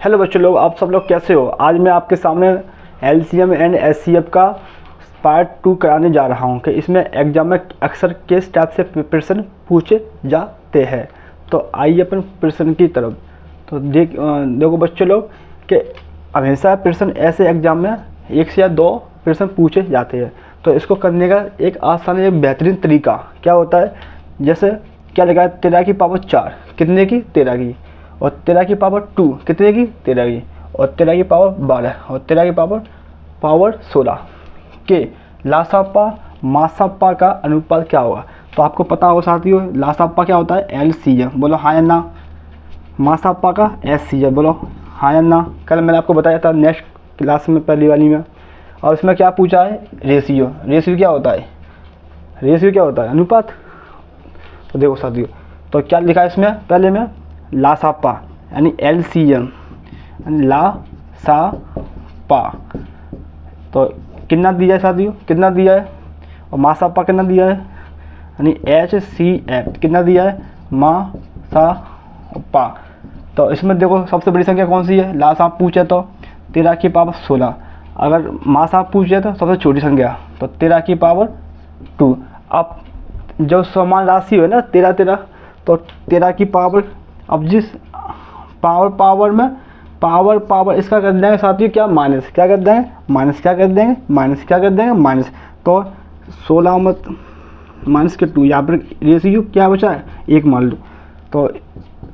Hello बच्चों लोग, आप सब लोग कैसे हो। आज मैं आपके सामने एलसीएम एंड एचसीएफ का पार्ट 2 कराने जा रहा हूं कि इसमें एग्जाम में अक्सर किस टाइप से प्रिपरेशन पूछे जाते हैं। तो आइए अपन प्रिपरेशन की तरफ। तो देखो बच्चों लोग कि हमेशा प्रिपरेशन ऐसे एग्जाम में एक से या दो प्रिपरेशन पूछे जाते हैं। तो इसको करने का एक आसान एक बेहतरीन तरीका क्या होता है, जैसे क्या लिखा है 13 की पावर 4 कितने की 13 की, और 13 की पावर 2 कितने की 13 की, और 13 की पावर 12 और 13 की पावर 16 के लासापा मासापा का अनुपात क्या होगा। तो आपको पता होगा साथियों, लासापा क्या होता है एलसीएम, बोलो हाँ या ना। मासापा का एचसीएफ, बोलो हाँ या ना। कल मैंने आपको बताया था नेक्स्ट क्लास में पहली वाली में। और इसमें क्या पूछा है रेशियो। रेशियो क्या होता है, रेशियो क्या होता है अनुपात। तो देखो साथियों, तो क्या लिखा है इसमें पहले में लासापा यानी एलसीएम लासापा, तो कितना दिया है साथियों, कितना दिया है, और मासापा कितना दिया है यानी एचसीएफ कितना दिया है मासापा। तो इसमें देखो सबसे बड़ी संख्या कौन सी है, लासाप पूछे तो 13 की पावर 16, अगर मासाप पूछे तो सबसे छोटी संख्या तो 13 की पावर 2। अब जो समान राशि है ना 13 तो 13 की पावर, अब जिस पावर में पावर इसका कर देंगे साथियों क्या माइनस, क्या कर देंगे माइनस, क्या कर देंगे माइनस, क्या कर देंगे माइनस। तो 16 मत माइनस के 2, यहाँ पर रेशियो क्या बचा है 1 मान लो। तो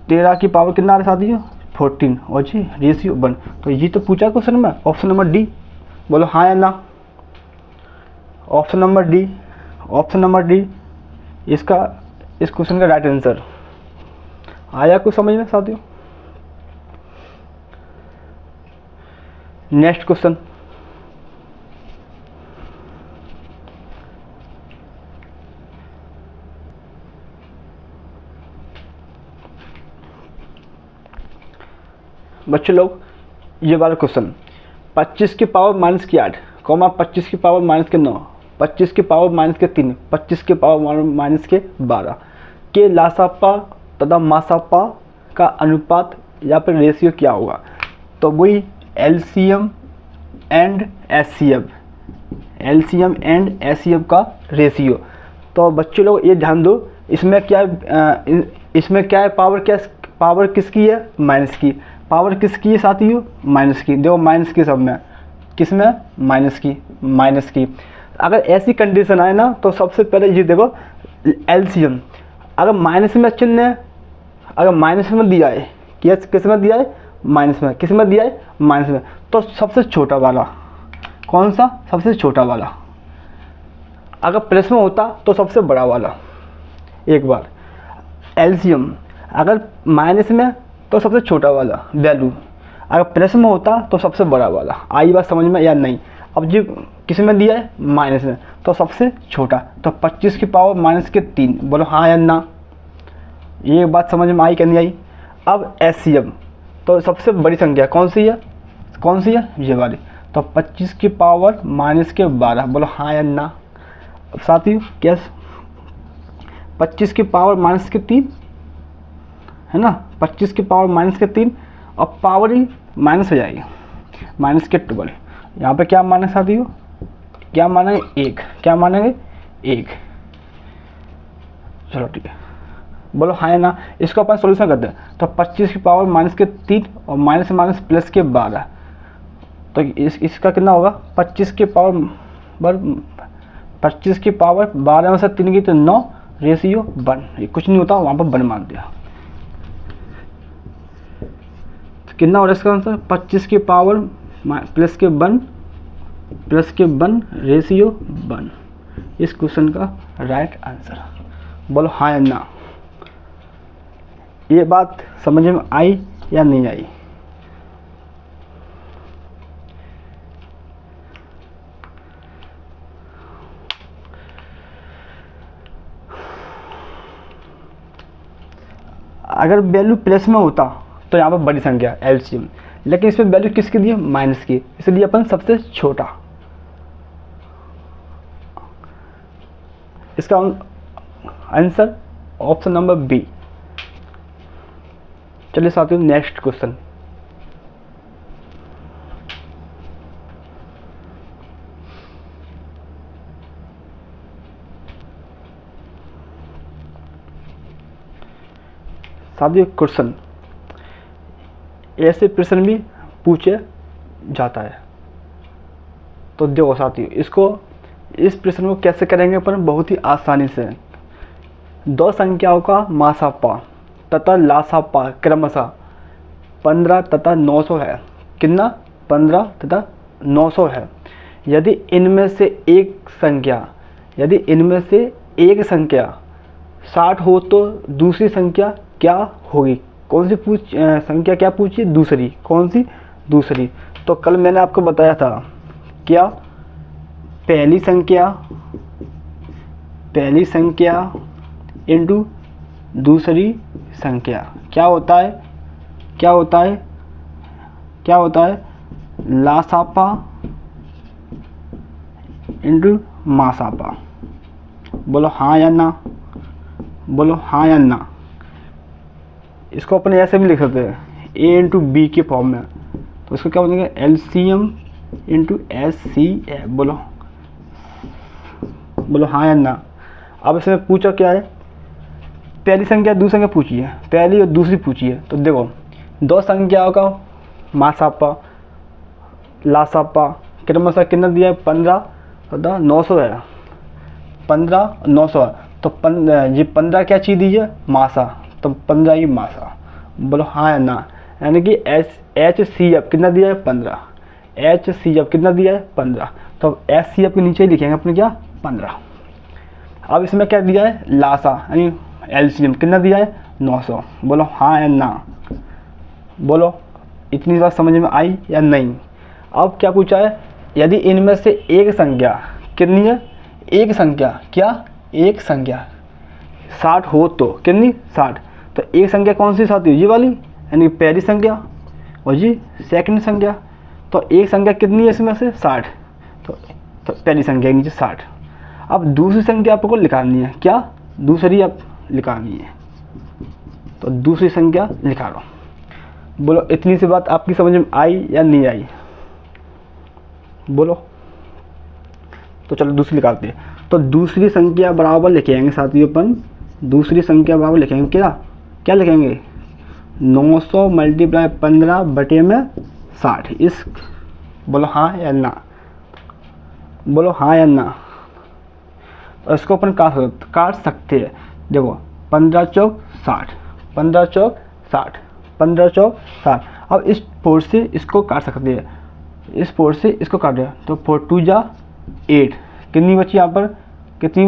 13 की पावर कितना आ रहा है साथियों 14, और जी रेशियो 1। तो ये तो पूछा क्वेश्चन में, ऑप्शन नंबर डी, बोलो हाँ या ना। Option number D, option number D इसका इस क्वेश्चन का राइट आंसर। आया कुछ समझ में साथियों। नेक्स्ट क्वेश्चन, बच्चों लोग ये वाला क्वेश्चन 25 की पावर माइनस की 8 कॉमा 25 की पावर माइनस के 9 25 की पावर माइनस के 3 25 की पावर माइनस के 12 के लासापा तथा मासापा का अनुपात या फिर रेशियो क्या होगा। तो वही LCM and HCF, LCM and HCF का रेशियो। तो बच्चों लोग ये ध्यान दो, इसमें क्या है पावर किसकी है माइनस की, पावर किसकी है साथियों माइनस की। देखो माइनस की सब में, किस में माइनस की। अगर ऐसी कंडीशन आए ना तो सबसे पहले ये देखो एलसीएम, अगर माइनस में चिन्ह है, अगर माइनस में दिया है, किस में दिया है माइनस में, किस में दिया है माइनस में, तो सबसे छोटा वाला कौन सा, सबसे छोटा वाला। अगर प्लस में होता तो सबसे बड़ा वाला। एक बार एलसीएम अगर माइनस में तो सबसे छोटा वाला वैल्यू, अगर प्लस में होता तो सबसे बड़ा वाला। आई बात समझ में या नहीं। अब जी किस में दिया है माइनस में, तो सबसे छोटा। तो 25 की पावर माइनस के 3, बोलो हाँ या ना। ये बात समझ में आई कि नहीं आई। अब एचसीएफ, तो सबसे बड़ी संख्या कौन सी है ये वाली। तो 25 की पावर माइनस के 12, बोलो हाँ या ना। अब साथियों क्या 25 की पावर माइनस के 3 है ना, 25 की पावर माइनस के 3, अब पावर ही माइनस हो जाएगी माइनस के 12। यहाँ पे क्या माने साथियों, क्या मानेंगे 1, क्या मानेंगे 1। चलो ठीक है, बोलो हाँ या ना। इसको अपन सोल्यूशन करते हैं। तो 25 की पावर माइनस के 3 और माइनस माइनस प्लस के 12, तो इसका कितना होगा 25 की पावर 12 में से 3 की तो 9 रेशियो 1। ये कुछ नहीं होता, वहाँ पर 1 मान दिया। तो कितना हो रहा है इसका आंसर 25 की पावर प्लस के 1 रेशियो 1। इस क्वेश्चन का राइट आंसर। बोलो हाँ या ना। ये बात समझ में आई या नहीं आई। अगर वैल्यू प्लस में होता तो यहाँ पर बड़ी संख्या एलसीएम, लेकिन इसमें वैल्यू किसकी दी है माइनस की, इसलिए अपन सबसे छोटा। इसका आंसर ऑप्शन नंबर बी। चलिए साथियों नेक्स्ट क्वेश्चन, साथियों क्वेश्चन, ऐसे प्रश्न भी पूछे जाता है। तो देखो साथियों, इस प्रश्न को कैसे करेंगे अपन, बहुत ही आसानी से। दो संख्याओं का मासापा तथा लासापा क्रमशः 15 तथा 900 है। कितना? 15 तथा 900 है। यदि इनमें से एक संख्या 60 हो तो दूसरी संख्या क्या होगी? कौन सी संख्या क्या पूछी? दूसरी। कौन सी? दूसरी। तो कल मैंने आपको बताया था क्या, पहली संख्या इंटू दूसरी संख्या क्या होता है? लासापा इंटू मासापा। बोलो हाँ या ना, बोलो हाँ या ना। इसको अपन ऐसे भी लिख सकते हैं, ए इंटू बी के फॉर्म में। तो इसको क्या बोलेंगे? LCM into HCF. बोलो हाँ या ना। अब इसमें पूछा क्या है, पहली संख्या दूसरी संख्या पूछी है, पहली और दूसरी पूछी है। तो देखो, दो संख्याओं का मासापा लासापा क्रमशः कितना दिया है? 15 तथा 900 है। 15 900 है। तो 15 क्या चीज़ दी है? मासा। तो 15 ही मासा। बोलो हाँ या ना। यानी कि HCF कितना दिया है? 15। HCF कितना दिया है? 15। तो HCF के नीचे ही लिखेंगे अपने क्या? 15। अब इसमें क्या दिया है? लासा यानी LCM कितना दिया है? 900। बोलो हाँ या ना। बोलो इतनी बात समझ में आई या नहीं? अब क्या पूछा है, यदि इनमें से एक संख्या कितनी है? एक संख्या क्या? एक संख्या 60 हो तो कितनी? 60। तो एक संख्या कौन सी साथी? ये वाली, यानी पहली संख्या और ये सेकंड संख्या। तो एक संख्या कितनी है इसमें से? 60। तो पहली संख्या के नीचे 60। अब दूसरी संख्या आपको लिखानी है। क्या? दूसरी आप लिखानी है। तो दूसरी संख्या लिखा लो। बोलो इतनी सी बात आपकी समझ में आई या नहीं आई? बोलो। तो चलो दूसरी लिखाते हैं। तो दूसरी संख्या बराबर लिखेंगे साथियों अपन, दूसरी संख्या बराबर लिखेंगे क्या लिखेंगे? 900 मल्टीप्लाई 15 बटे में 60। इस बोलो हाँ या ना। बोलो हाँ या ना। इसको अपन काट सकते हैं। देखो 15 चौक 60, 15 चौक 60, 15 चौक 60। अब इस 4 से इसको काट सकते हैं, इस 4 से इसको काट दिया तो 4 2 जा 8। कितनी बची यहाँ पर? कितनी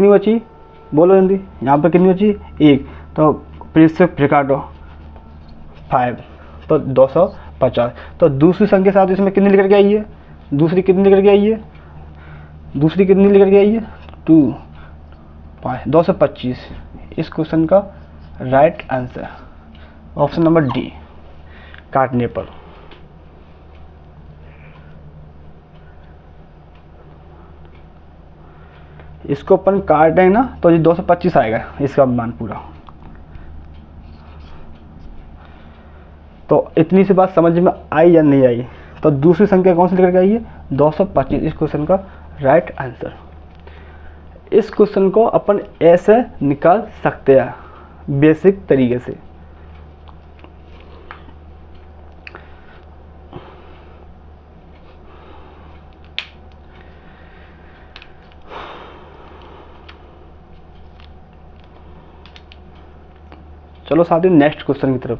बची? बोलो जल्दी। यहाँ पर कितनी बची? 1। तो फिर से फिर काटो 5। तो 250। तो दूसरी संख्या साथ इसमें कितनी निकल के आई है? दूसरी कितनी निकल के आई है? 2 5 225। इस क्वेश्चन का right answer option number D, काटने पर। इसको अपन काटेंगे ना तो ये 225 आएगा इसका मान पूरा। तो इतनी सी बात समझ में आई या नहीं आई? तो दूसरी संख्या कौन सी निकल के आई है? 225। इस क्वेश्चन का राइट आंसर। इस क्वेश्चन को अपन ऐसे निकाल सकते हैं बेसिक तरीके से। चलो साथ ही नेक्स्ट क्वेश्चन की तरफ।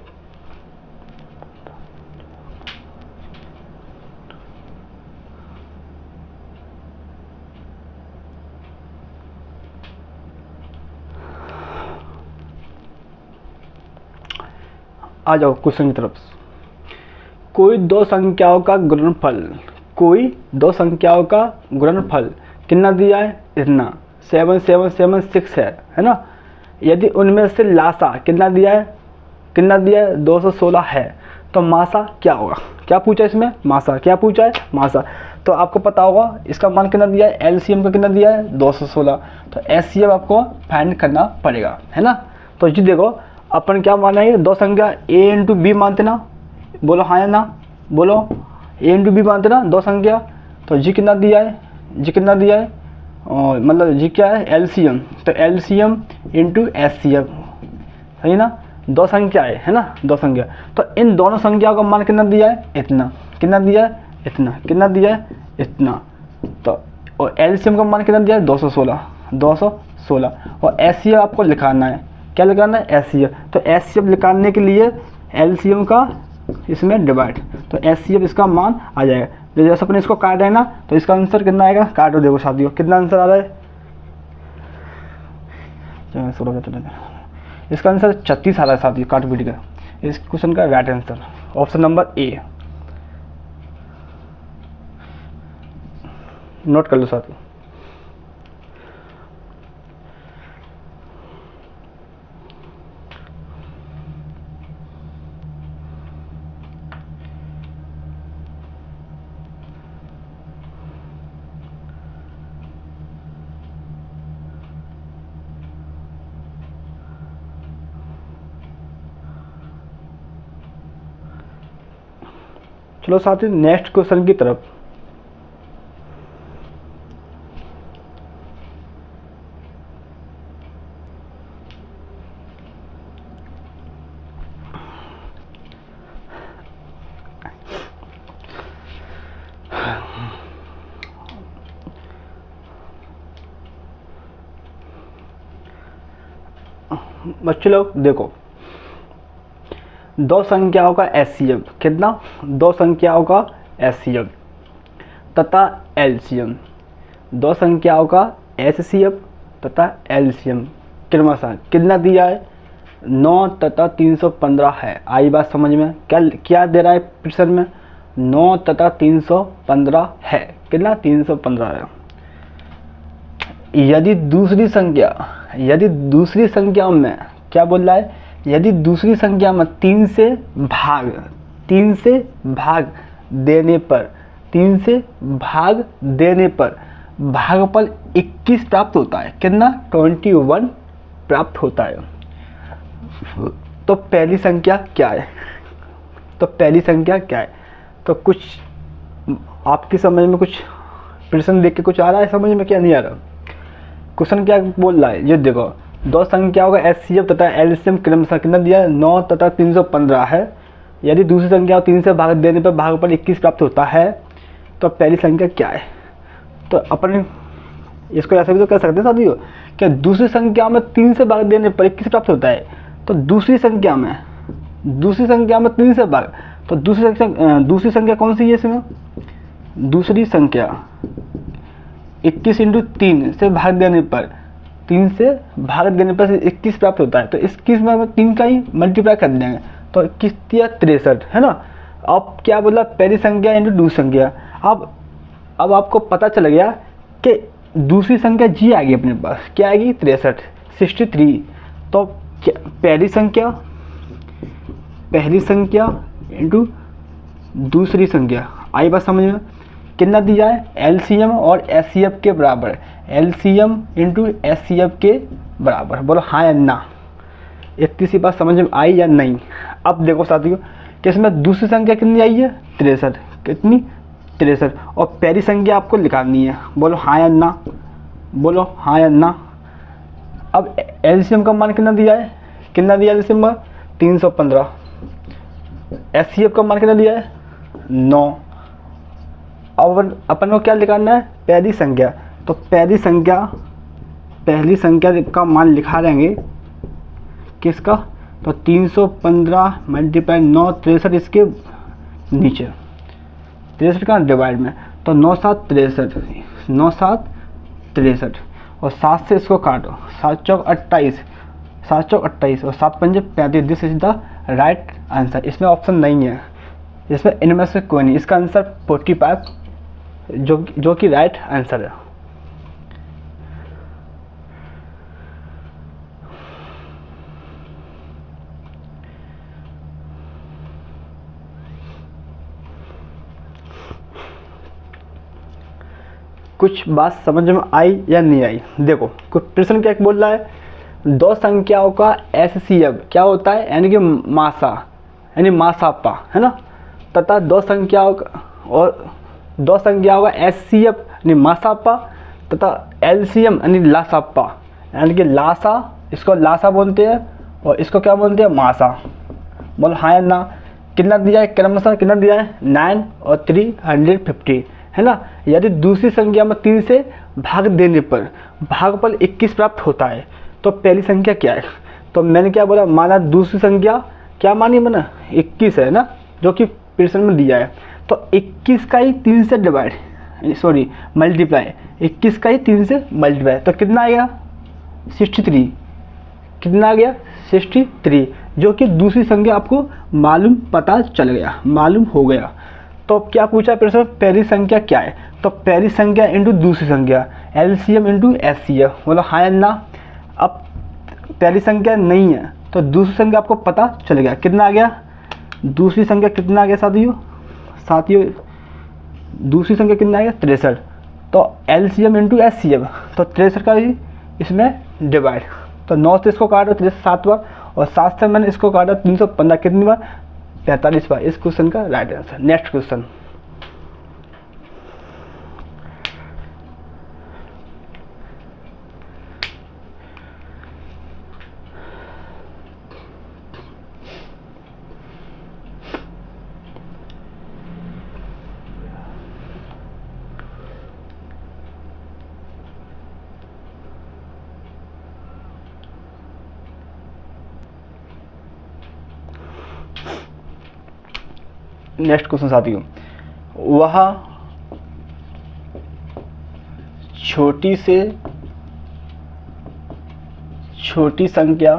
आ जाओ क्वेश्चन की तरफ। कोई दो संख्याओं का गुणनफल कितना दिया है? इतना 7776 है ना। यदि उनमें से लासा कितना दिया है? 216 है। तो मासा क्या होगा? क्या पूछा इसमें? मासा। क्या पूछा है? मासा। तो आपको पता होगा इसका मान कितना दिया है? एलसीएम का कितना दिया है? 216। तो एचसीएफ आपको फाइंड करना पड़ेगा, है ना। तो जी देखो अपन क्या माना है? दो संख्या a इंटू बी मानते ना। बोलो हाँ या ना। बोलो a इंटू बी मानते ना दो संख्या। तो जी कितना दिया है? मतलब जी क्या है? एलसीएम। तो एलसीएम इंटू एचसीएफ सही ना, दो संख्या है ना, दो संख्या। तो इन दोनों संख्याओं का मान कितना दिया है, इतना, कितना दिया है, इतना, कितना दिया है, इतना। तो और एलसीएम का मान कितना दिया है, 216, 216। और एचसीएफ आपको लिखाना है, क्या लिखाना है, एचसीएफ। तो एचसीएफ निकालने के लिए एलसीएम का इसमें डिवाइड, तो एचसीएफ इसका मान आ जाएगा। तो जैसे अपने इसको काट है ना, तो इसका आंसर कितना आएगा, काटो देखो साथियों कितना आंसर आ रहा है, इसका आंसर 36 आ रहा है साथियों, काट पीट का। इस क्वेश्चन का right answer option number A, note कर लो साथियों। चलो साथियों नेक्स्ट क्वेश्चन की तरफ। बच्चे लोग देखो, दो संख्याओं का एचसीएफ कितना, दो संख्याओं का एचसीएफ तथा एलसीएम, दो संख्याओं का एचसीएफ तथा एलसीएम क्रमशः कितना दिया है, 9 तथा 315 है। आई बात समझ में, क्या क्या दे रहा है प्रश्न में, 9 तथा 315 है, कितना 315 है। यदि दूसरी संख्या में क्या बोल रहा है, यदि दूसरी संख्या में 3 से भाग देने पर भागफल 21 प्राप्त होता है, कितना 21 प्राप्त होता है। तो पहली संख्या क्या है, तो कुछ आपकी समझ में, कुछ प्रश्न देख के कुछ आ रहा है समझ में, क्या नहीं आ रहा, क्वेश्चन क्या बोल रहा है, ये देखो, दो संख्याओं का एचसीएफ तथा एलसीएम क्रमशः कितना दिया है, 9 तथा 315 है। यदि दूसरी संख्या 3 से भाग देने पर भागफल 21 प्राप्त होता है, तो पहली संख्या क्या है। तो अपन इसको ऐसा भी तो कह सकते हैं साथियों, क्या दूसरी संख्या में 3 से भाग देने पर 21 प्राप्त होता है। तो दूसरी संख्या में 3 से भाग, तो दूसरी संख्या कौन सी है इसमें, दूसरी संख्या 21 × 3 से भाग देने पर 21 प्राप्त होता है। तो 21 में 3 का ही मल्टीप्लाई कर देंगे, तो 21 या 63 है ना। अब क्या बोला, पहली संख्या इंटू दूसरी संख्या। अब आपको पता चल गया कि दूसरी संख्या जी आएगी अपने पास, क्या आएगी, 63। तो पहली संख्या इंटू दूसरी संख्या, आई बात समझ में, कितना दिया है, एलसीएम और एचसीएफ के बराबर, एलसीएम इंटू एचसीएफ के बराबर। बोलो हाँ या ना, इतनी सी बात समझ में आई या नहीं। अब देखो साथियों कि इसमें दूसरी संख्या कितनी आई है, 63, कितनी 63, और पहली संख्या आपको निकालनी है। बोलो हाँ या ना, बोलो हाँ या ना। अब एलसीएम का मान कितना दिया है, एलसीएम का 315, एचसीएफ का मान कितना दिया है, 9। अब अपन को क्या निकालना है, पहली संख्या। तो पहली संख्या का मान लिखा देंगे किसका, तो 315 मल्टीप्लाई 9, 63 इसके नीचे, 63 का डिवाइड में, तो 9 7 63 और 7 से इसको काटो, 7 चौक 28 और 7 पंजे 35। This is the right answer. इसमें ऑप्शन नहीं है, इसमें इनमें से कोई नहीं, इसका आंसर 45 जो कि राइट आंसर है। कुछ बात समझ में आई या नहीं आई। देखो कुछ प्रश्न क्या बोल रहा है, दो संख्याओं का एचसीएफ क्या होता है, यानी कि मासापा है ना, तथा दो संख्याओं का एचसीएफ यानी मासापा तथा एलसीएम यानी लासापा, यानी कि लासा, इसको लासा बोलते हैं और इसको क्या बोलते हैं, मासा। बोलो हाँ या ना। कितना दिया है क्रमशः, कितना दिया है 9 और 350, है ना। यदि दूसरी संख्या में 3 से भाग देने पर भागफल 21 प्राप्त होता है तो पहली संख्या क्या है। तो मैंने क्या बोला, माना दूसरी संख्या क्या मानी मैंने, 21 है ना, जो कि प्रश्न में दिया है। तो 21 का ही 3 से डिवाइड, सॉरी मल्टीप्लाई, 21 का ही 3 से मल्टीप्लाई, तो कितना आएगा 63। कितना आ गया 63, जो कि दूसरी संख्या आपको मालूम पता चल गया, मालूम हो गया। तो क्या पूछा प्रश्न, पहली संख्या क्या है। तो पहली संख्या इंटू दूसरी संख्या, एलसीएम इंटू एचसीएफ। बोलो हाँ या ना। अब पहली संख्या नहीं है तो दूसरी संख्या आपको पता चल गया, कितना आ गया दूसरी संख्या, कितना आ गया साथियों दूसरी संख्या कितना आ गया 63। तो एलसीएम इंटू एचसीएफ, तो 63 का ही इसमें डिवाइड। तो 9 से इसको काटा 63 7 बार, और 7 से मैंने इसको काटा 315 कितनी बार 45 बार। इस क्वेश्चन का right answer. Next question, next question साथियों, वह छोटी से छोटी संख्या,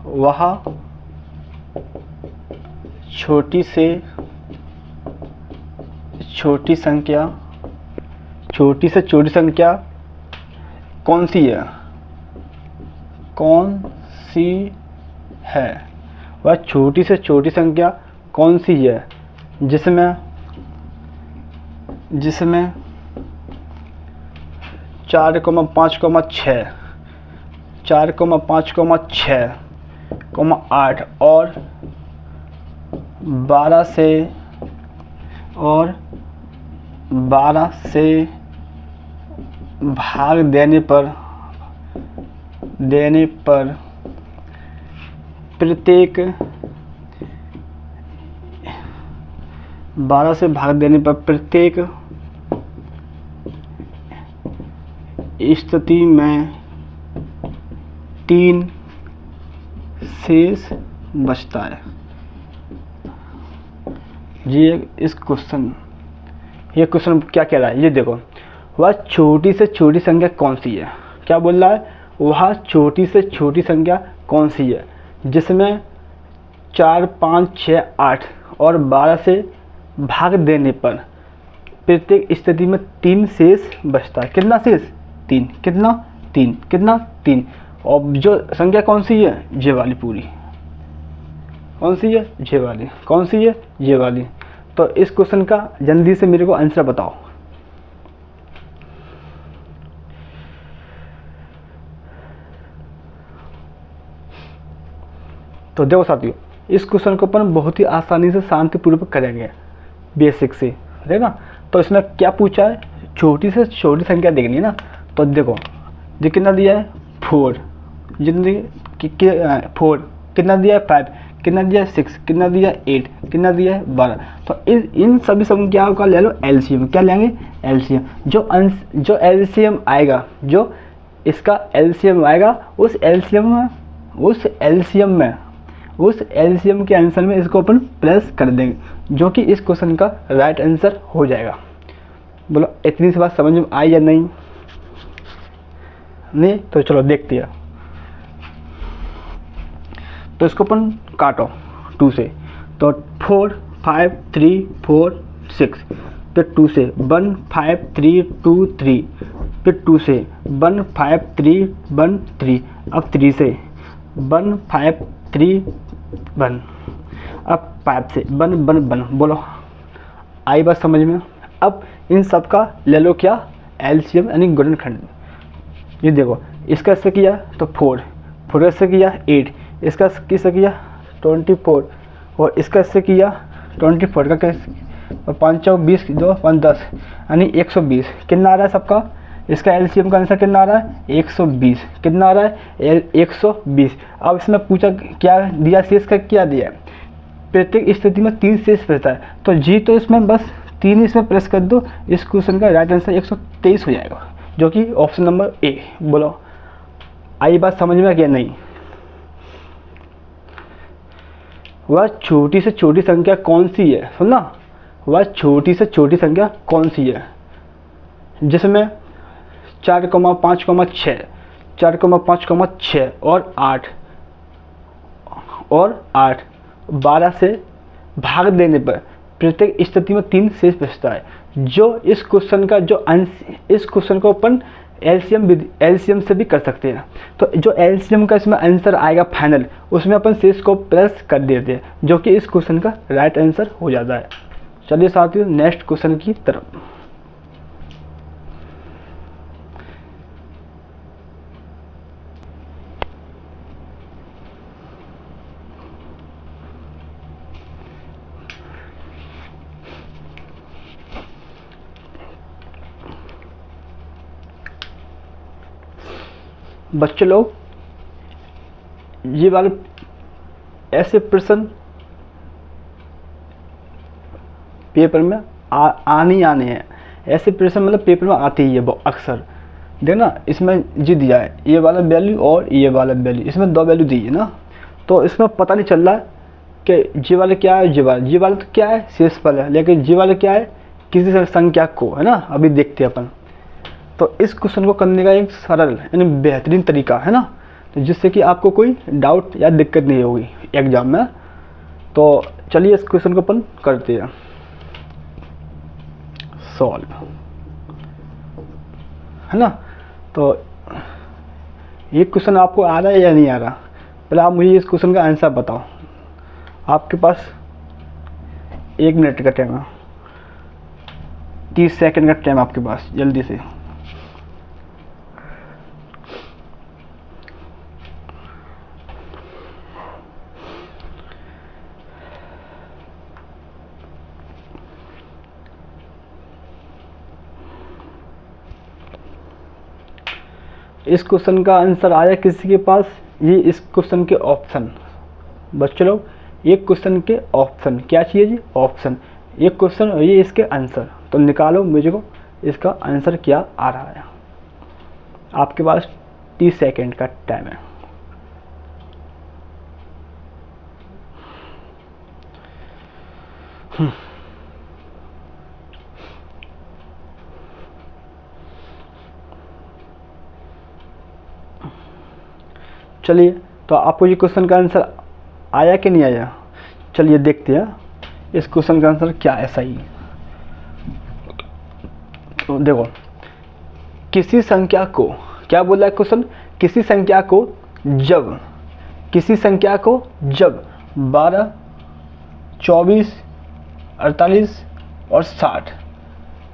वह छोटी से छोटी संख्या, छोटी से छोटी संख्या कौन सी है, कौन सी है। वह छोटी से छोटी संख्या कौन सी है जिसमें 4,5,6, 4,5,6, 8 और 12 से भाग देने पर प्रत्येक 12 से भाग देने पर प्रत्येक स्थिति में 3 शेष बचता है। ये क्वेश्चन क्या कह रहा है, ये देखो, वह छोटी से छोटी संख्या कौन सी है। क्या बोल रहा है, वह छोटी से छोटी संख्या कौन सी है जिसमें 4, 5, 6, 8 और 12 से भाग देने पर प्रत्येक स्थिति में 3 शेष बचता है। कितना शेष, 3। कितना 3। और जो संख्या कौन सी है, ये वाली पूरी, कौन सी है, ये वाली, कौन सी है, ये वाली। तो इस क्वेश्चन का जल्दी से मेरे को आंसर बताओ। तो देखो साथियों, इस क्वेश्चन को अपन बहुत ही आसानी से शांतिपूर्वक करेंगे, बेसिक से, है ना। तो इसमें क्या पूछा है, छोटी से छोटी संख्या देखनी है ना। तो देखो ये कितना दिया है 4, जितनी 4, कितना दिया है 5, कितना दिया है 6, कितना दिया है 8, कितना दिया है 12। तो इन सभी संख्याओं का ले लो एलसीएम। क्या लेंगे, एलसीएम। जो एलसीएम आएगा, जो इसका एलसीएम आएगा, उस एलसीएम के आंसर में इसको अपन प्लस कर देंगे, जो कि इस क्वेश्चन का राइट आंसर हो जाएगा। बोलो इतनी सी बात समझ में आई या नहीं। तो चलो देखते हैं। तो इसको अपन काटो 2 से, तो 4, 5, 3, 4, 6, फिर 2 से 1, 5, 3, 2, 3, फिर 2 से 1, 5, 3, 1, 3, अब 3 से 1, 5, 3, 1, अब 5 से 1, 1, 1। बोलो आई बात समझ में। अब इन सब का ले लो क्या, एलसीएम यानी गुणनखंड। ये देखो, इसका इससे किया तो 4 इससे किया 8, इसका किससे किया 24, और इसका इससे किया 24 का कैसे, और 5 4 20 2 5 10 यानी 120। कितना आ रहा है सबका इसका एलसीएम का आंसर कितना आ रहा है 120, कितना आ रहा है 120। अब इसमें पूछा क्या दिया, शेष का क्या दिया है, प्रत्येक स्थिति में 3 शेष रहता है, तो जी तो इसमें बस 3 इसमें प्रेस कर दो, इस क्वेश्चन का राइट आंसर 123 हो जाएगा, जो कि ऑप्शन नंबर ए। बोलो आई बात समझ में क्या नहीं। वह छोटी से छोटी संख्या कौन सी है, सुनना, वह छोटी से छोटी संख्या कौन सी है जिसमें 4,5,6, 4,5,6 और 8 12 से भाग देने पर प्रत्येक स्थिति में 3 शेष बचता है। जो इस क्वेश्चन का जो इस क्वेश्चन को अपन एलसीएम से भी कर सकते हैं, तो जो एलसीएम का इसमें आंसर आएगा फाइनल, उसमें अपन शेष को प्लस कर देते हैं, जो कि इस क्वेश्चन का राइट आंसर हो जाता है। चलिए साथियों नेक्स्ट क्वेश्चन की तरफ। बच्चों लोग ये वाले ऐसे प्रश्न पेपर में आने हैं, ऐसे प्रश्न मतलब पेपर में आते ही है अक्सर। देखना इसमें जी दिया है ये वाला वैल्यू और ये वाला वैल्यू, इसमें 2 वैल्यू दी है ना, तो इसमें पता नहीं चल रहा है कि जी वाला क्या है, जी वाला तो क्या है शेषफल है, लेकिन जी वाला क्या है किसी संख्या को, है ना, अभी देखते हैं अपन। तो इस क्वेश्चन को करने का एक सरल यानी बेहतरीन तरीका है ना, तो जिससे कि आपको कोई डाउट या दिक्कत नहीं होगी एग्जाम में। तो चलिए इस क्वेश्चन को अपन करते हैं सॉल्व, है ना। तो ये क्वेश्चन आपको आ रहा है या नहीं आ रहा, पहले आप मुझे इस क्वेश्चन का आंसर बताओ। आपके पास 1 मिनट का टाइम है, 30 सेकंड का टाइम आपके पास, जल्दी से। इस क्वेश्चन का आंसर आया किसी के पास, ये इस क्वेश्चन के ऑप्शन। बच्चों लोग एक क्वेश्चन के ऑप्शन क्या चाहिए जी, ऑप्शन, एक क्वेश्चन और ये इसके आंसर। तो निकालो मुझे को इसका आंसर क्या आ रहा है। आपके पास 30 सेकंड का टाइम है। चलिए तो आपको ये क्वेश्चन का आंसर आया कि नहीं आया, चलिए देखते हैं इस क्वेश्चन का आंसर क्या है सही। तो देखो किसी संख्या को क्या बोला है क्वेश्चन, किसी संख्या को जब 12, 24, 48 और 60,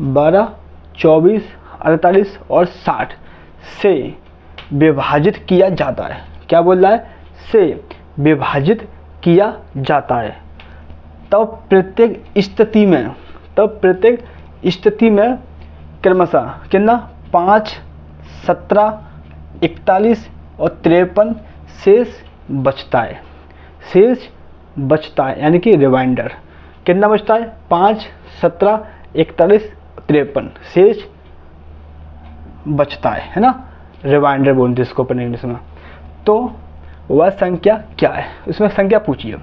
12, 24, 48 और 60 से विभाजित किया जाता है। क्या बोल रहा है, से विभाजित किया जाता है, तब प्रत्येक स्थिति में क्रमशः कितना 5, 17, 41 और 53 शेष बचता है, यानी कि रिमाइंडर कितना बचता है 5, 17, 41, 53 शेष बचता है ना, रिमाइंडर बोलते हैं इसको अपन इंग्लिश में। तो वह संख्या क्या है, उसमें संख्या पूछिए।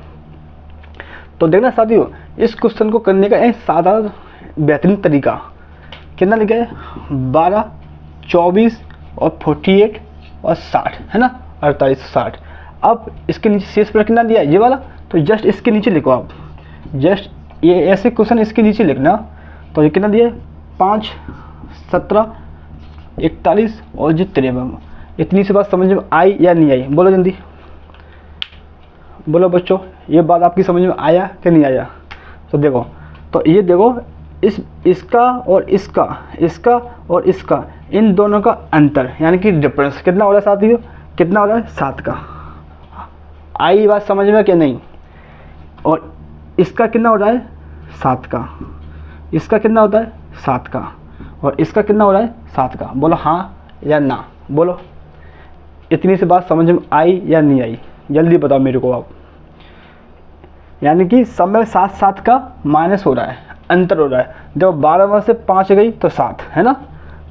तो देखना साथियों इस क्वेश्चन को करने का एक सादा बेहतरीन तरीका कितना लिखा है 12, 24 और 48 और 60, है ना, 48, 60। अब इसके नीचे शेष पर कितना दिया है ये वाला, तो जस्ट इसके नीचे लिखो आप, जस्ट ये ऐसे क्वेश्चन इसके नीचे लिखना। तो ये कितना दिया है 5, 17, 41 और जी 53। इतनी सी बात समझ में आई या नहीं आई, बोलो जल्दी बोलो बच्चों, ये बात आपकी समझ में आया कि नहीं आया। तो देखो, तो ये देखो इसका और इसका इन दोनों का अंतर यानी कि डिफरेंस कितना हो रहा है साथियों, कितना हो रहा है 7 का। आई बात समझ में कि नहीं, और इसका कितना हो रहा है 7 का, इसका कितना होता है 7 का, और इसका कितना हो रहा है 7 का। बोलो हाँ या ना, बोलो इतनी सी बात समझ में आई या नहीं आई, जल्दी बताओ मेरे को आप। यानी कि सब में 7 का माइनस हो रहा है, अंतर हो रहा है। देखो 12 में से 5 गई तो 7 है ना,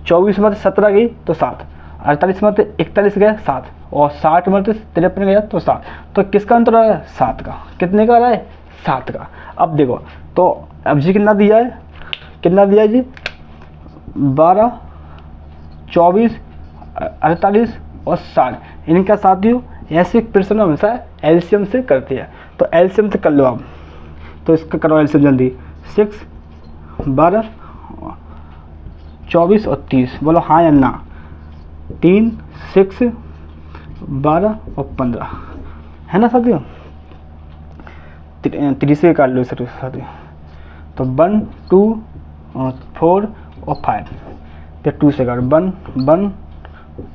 24 में से 17 गई तो 7, 48 में से 41 गया 7, और 60 में से 53 गया तो 7। तो किसका अंतर आ रहा है 7 का। कितने का आ रहा है 7 का। अब देखो तो अब जी कितना दिया है, कितना दिया है जी 12, 24, 48 और 60। इनका साथियों ऐसे प्रश्न हमेशा एलसीएम से करते हैं, तो एलसीएम से कर लो आप। तो इसका करो एलसीएम जल्दी। 6, 12, 24 और 30। बोलो हाँ या ना। 3, 6, 12 और 15 है ना साथियों। 30 से काट लो सर साथियों। तो 1, 2 और 4 और 5, फिर 2 से काटो। 1, 1,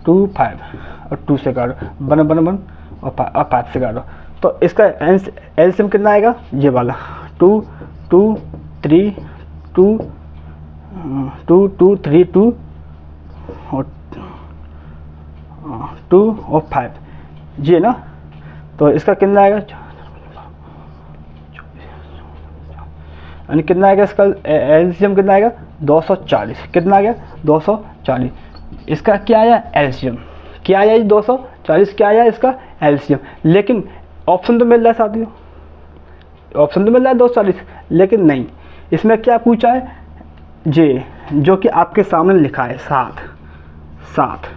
2, 5 और 2 से काटो। 1, 1, 1 और 5 से काटो। तो इसका एलसीएम कितना आएगा ये वाला 2, 2, 3, 2, 2, 2, 3, 2 और 2 और 5 जी है ना। तो इसका कितना आएगा यानी कितना आएगा इसका एलसीएम कितना आएगा 240। कितना आ गया 240। इसका क्या आया एलसीएम, क्या आया 240 क्या आया इसका एलसीएम। लेकिन ऑप्शन तो मिल रहा है साथियों, ऑप्शन तो मिल रहा है 240, लेकिन नहीं इसमें क्या पूछा है जे जो कि आपके सामने लिखा है 7, 7,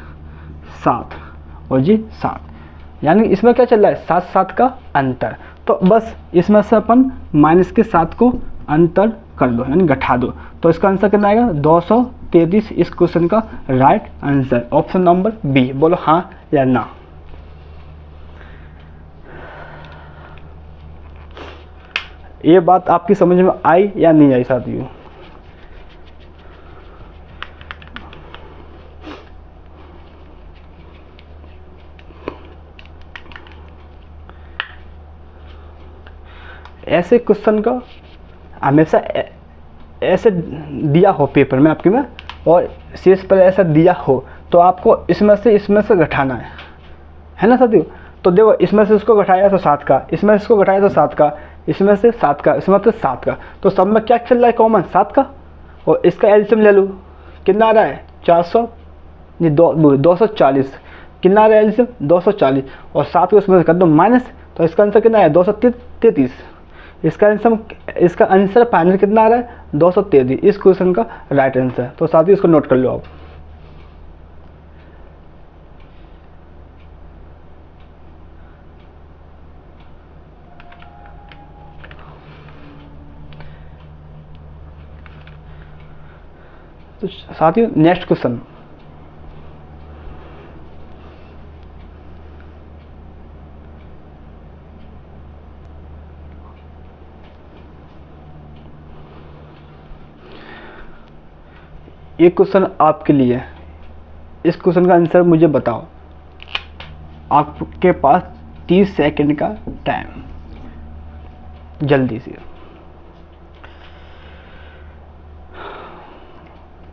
7 और जी 7। यानी इसमें क्या चल रहा है 7, 7 का अंतर। तो बस इसमें से अपन माइनस के 7 को अंतर कर दो यानी घटा दो। तो इसका आंसर कितना आएगा 233 इस क्वेश्चन का right answer option number B. बोलो हाँ या ना। ये बात आपकी समझ में आई या नहीं आई साथियों। ऐसे क्वेश्चन का हमेशा ऐसे दिया हो पेपर में आपके में और शेष पर ऐसा दिया हो तो आपको इसमें से घटाना है ना साथियों। तो देखो इसमें से इसको घटाया तो 7 का, इसमें से इसको घटाया तो 7 का, इसमें से 7 का, इसमें से 7 का। तो सब में क्या चल रहा है कॉमन 7 का। और इसका एलसीएम ले लो कितना आ रहा है 240। कितना आ रहा है एलसीएम 240 और 7 को इसमें से कर दो माइनस। तो इसका आंसर कितना है 233। इसका आंसर फाइनल कितना आ रहा है 233 इस क्वेश्चन का राइट आंसर। तो साथ ही इसको नोट कर लो आप। तो साथियों नेक्स्ट क्वेश्चन ये क्वेश्चन आपके लिए। इस क्वेश्चन का आंसर मुझे बताओ। आपके पास 30 सेकंड का टाइम, जल्दी से।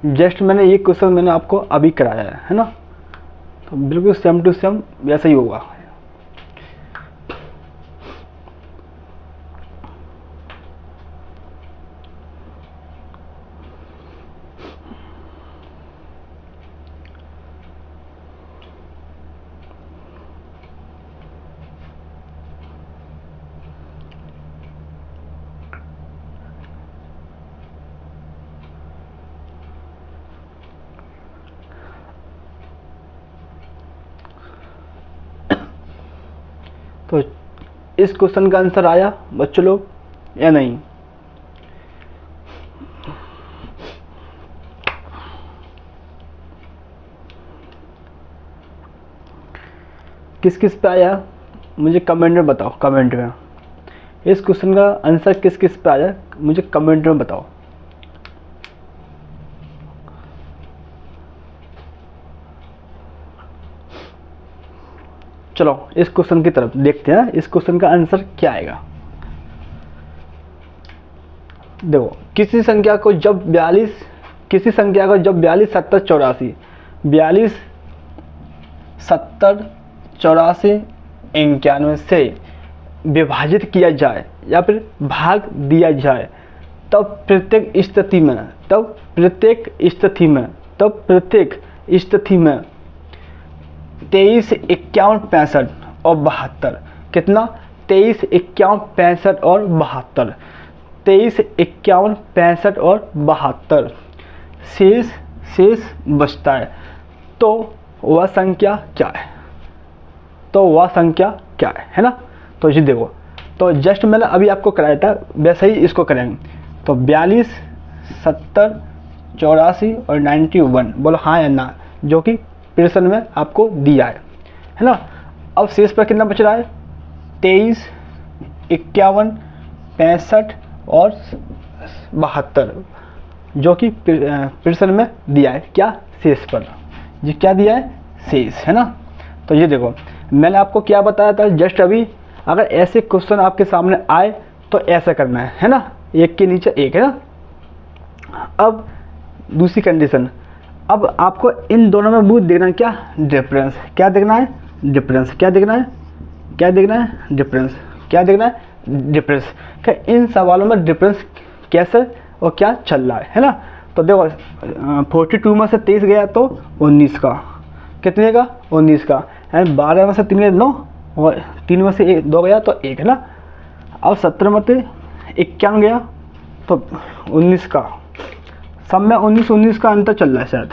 जस्ट मैंने ये क्वेश्चन मैंने आपको अभी कराया है ना, तो बिल्कुल सेम टू सेम वैसा ही होगा। तो इस क्वेश्चन का आंसर आया बच्चों लोग या नहीं। किस किस पे आया मुझे कमेंट में बताओ। कमेंट में इस क्वेश्चन का आंसर किस किस पे आया मुझे कमेंट में बताओ। चलो इस क्वेश्चन की तरफ देखते हैं, इस क्वेश्चन का आंसर क्या आएगा। देखो किसी संख्या को जब 42 किसी संख्या को जब 42, 70, 84 42, 70, 84, 91 से विभाजित किया जाए या फिर भाग दिया जाए तब प्रत्येक स्थिति में 23, 51, 65 और 72 कितना 23, 51, 65 और 72 23, 51, 65 और 72 शेष बचता है। तो वह संख्या क्या है ना। तो जी देखो, तो जस्ट मैंने अभी आपको कराया था वैसे ही इसको करेंगे। तो 42, 70, 84 और 91 बोलो हाँ या ना, जो कि प्रश्न में आपको दिया है ना। अब शेष पर कितना बच रहा है 23, 51, 65 और 72 जो कि प्रश्न में दिया है क्या शेष पर, ये क्या दिया है शेष है ना। तो ये देखो मैंने आपको क्या बताया था जस्ट अभी, अगर ऐसे क्वेश्चन आपके सामने आए तो ऐसा करना है ना, एक के नीचे एक है ना। अब दूसरी कंडीशन, अब आपको इन दोनों में वो देखना है क्या डिफरेंस, क्या देखना है डिफरेंस, क्या देखना है डिफरेंस, क्या देखना है डिफरेंस, क्या इन सवालों में डिफरेंस कैसे और क्या चल रहा है ना। तो देखो 42 में से 23 गया तो 19 का, कितने का 19 का, एंड 12 में से 3 गया 9 और 3 में से 2 गया तो 1 है ना। अब 17 में से 51 गया तो 19 का, सब में 19 का अंतर चल रहा है शायद,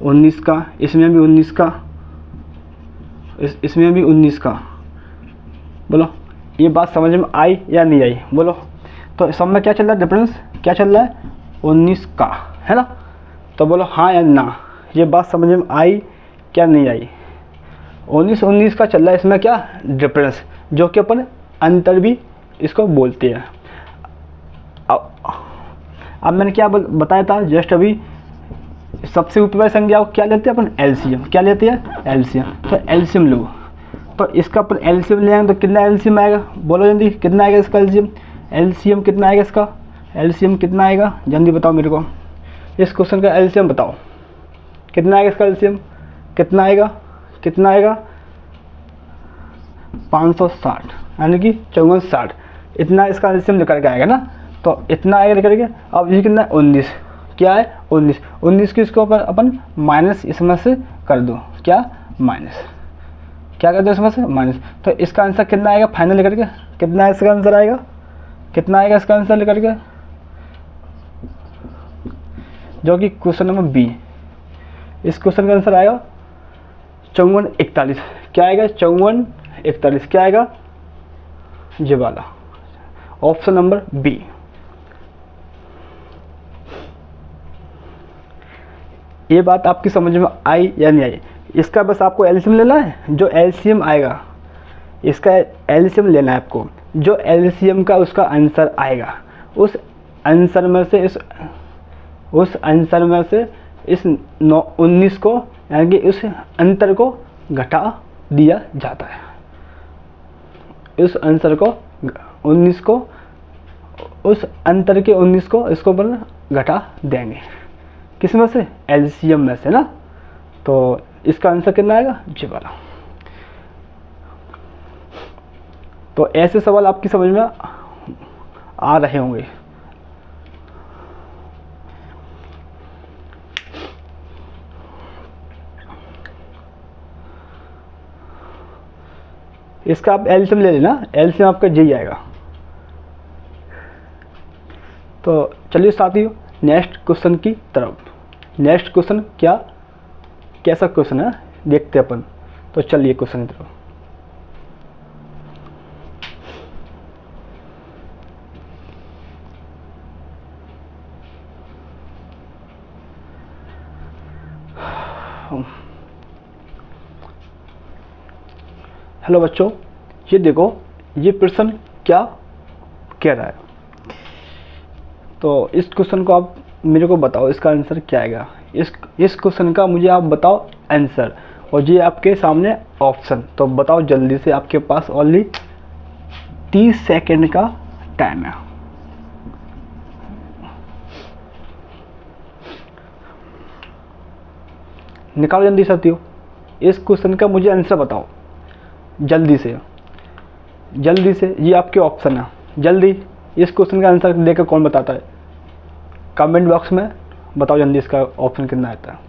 19 का, इसमें भी 19 का, इसमें भी 19 का। बोलो ये बात समझ में आई या नहीं आई बोलो। तो सब में क्या चल रहा है डिफरेंस, क्या चल रहा है 19 का है ना। तो बोलो हाँ या ना, ये बात समझ में आई क्या नहीं आई। 19 का चल रहा है इसमें क्या डिफरेंस, जो कि अपन अंतर भी इसको बोलते हैं। अब मैंने क्या बताया था जस्ट अभी, सबसे ऊपर वाली संख्या को क्या लेते हैं अपन एलसीएम, क्या लेते हैं एलसीएम। तो एलसीएम लो, तो इसका अपन एलसीएम लेंगे तो कितना एलसीएम आएगा बोलो जल्दी, कितना आएगा इसका एलसीएम कितना आएगा इसका एलसीएम कितना आएगा जल्दी बताओ मेरे को, इस क्वेश्चन का एलसीएम बताओ कितना आएगा इसका एलसीएम, कितना आएगा 560 यानी कि 5460, इतना इसका एलसीएम निकल के आएगा ना। तो इतना आएगा निकल के। अब ये कितना है 19, क्या है 19 की इसको अपन माइनस इसमें से कर दो, क्या माइनस, क्या कर दो इसमें से माइनस। तो इसका आंसर कितना आएगा फाइनल निकल के, कितना इसका आंसर आएगा, कितना आएगा इसका आंसर निकल के, जो कि क्वेश्चन नंबर बी, इस क्वेश्चन का आंसर आएगा 5441, क्या आएगा 5441, क्या आएगा ये वाला ऑप्शन नंबर बी। ये बात आपकी समझ में आई या नहीं आई। इसका बस आपको एलसीएम लेना है, जो एलसीएम आएगा इसका एलसीएम लेना है आपको, जो एलसीएम का उसका आंसर आएगा उस आंसर में से इस 19 को यानी कि उस अंतर को घटा दिया जाता है, उस आंसर को 19 को उस अंतर के 19 को इसको अपन घटा देंगे, किस में से एलसीएम में से ना। तो इसका आंसर कितना आएगा जी वाला। तो ऐसे सवाल आपकी समझ में आ रहे होंगे। इसका आप एलसीएम ले लेना, एलसीएम आपका जी आएगा। तो चलिए साथियों नेक्स्ट क्वेश्चन की तरफ। नेक्स्ट क्वेश्चन कैसा क्वेश्चन है देखते हैं अपन। तो चलिए क्वेश्चन की तरफ। हेलो बच्चों, ये देखो ये प्रश्न क्या कह रहा है। तो इस क्वेश्चन को आप मेरे को बताओ इसका आंसर क्या आएगा। इस क्वेश्चन का मुझे आप बताओ आंसर, और ये आपके सामने ऑप्शन। तो बताओ जल्दी से, आपके पास ओनली 30 सेकंड का टाइम है। निकालो जल्दी साथियों, इस क्वेश्चन का मुझे आंसर बताओ जल्दी से, जल्दी से। ये आपके ऑप्शन है, जल्दी इस क्वेश्चन का आंसर देकर कौन बताता है, कमेंट बॉक्स में बताओ जल्दी इसका ऑप्शन कितना आता है।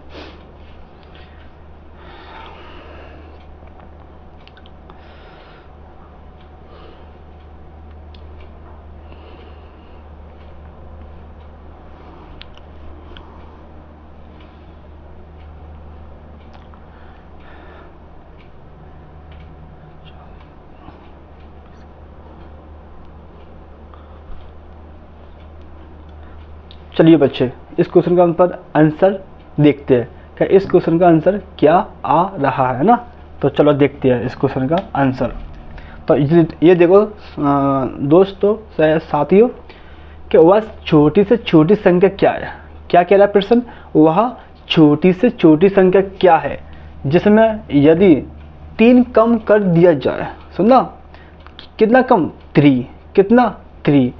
चलिए बच्चे, इस क्वेश्चन का आंसर देखते हैं, क्या इस क्वेश्चन का आंसर क्या आ रहा है ना। तो चलो देखते हैं इस क्वेश्चन का आंसर। तो ये देखो दोस्तों साथियों, कि वह छोटी से छोटी संख्या क्या है। क्या कह रहा है प्रश्न, वह छोटी से छोटी संख्या क्या है जिसमें यदि 3 कम कर दिया जाए। सुनना, कितना कम, 3, कितना 3।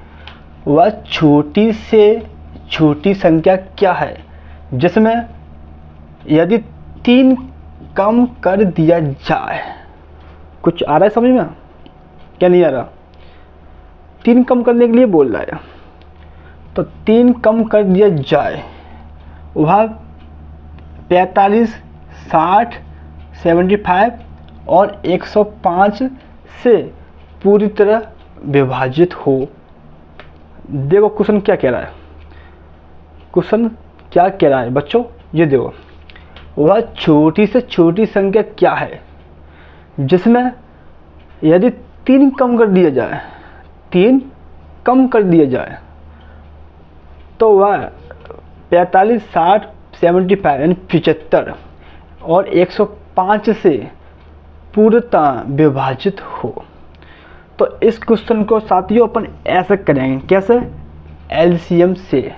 वह छोटी से छोटी संख्या क्या है जिसमें यदि 3 कम कर दिया जाए। कुछ आ रहा है समझ में, क्या नहीं आ रहा। 3 कम करने के लिए बोल रहा है, तो 3 कम कर दिया जाए, वह 45, 60, 75 और 105 से पूरी तरह विभाजित हो। देखो क्वेश्चन क्या कह रहा है, क्वेश्चन क्या कह रहा है बच्चों, ये देखो, वह छोटी से छोटी संख्या क्या है जिसमें यदि 3 कम कर दिया जाए, 3 कम कर दिया जाए, तो वह 45, 60, 75 यानी 75 और 105 से पूर्णतः विभाजित हो। तो इस क्वेश्चन को साथियों अपन ऐसे करेंगे, कैसे, एलसीएम से।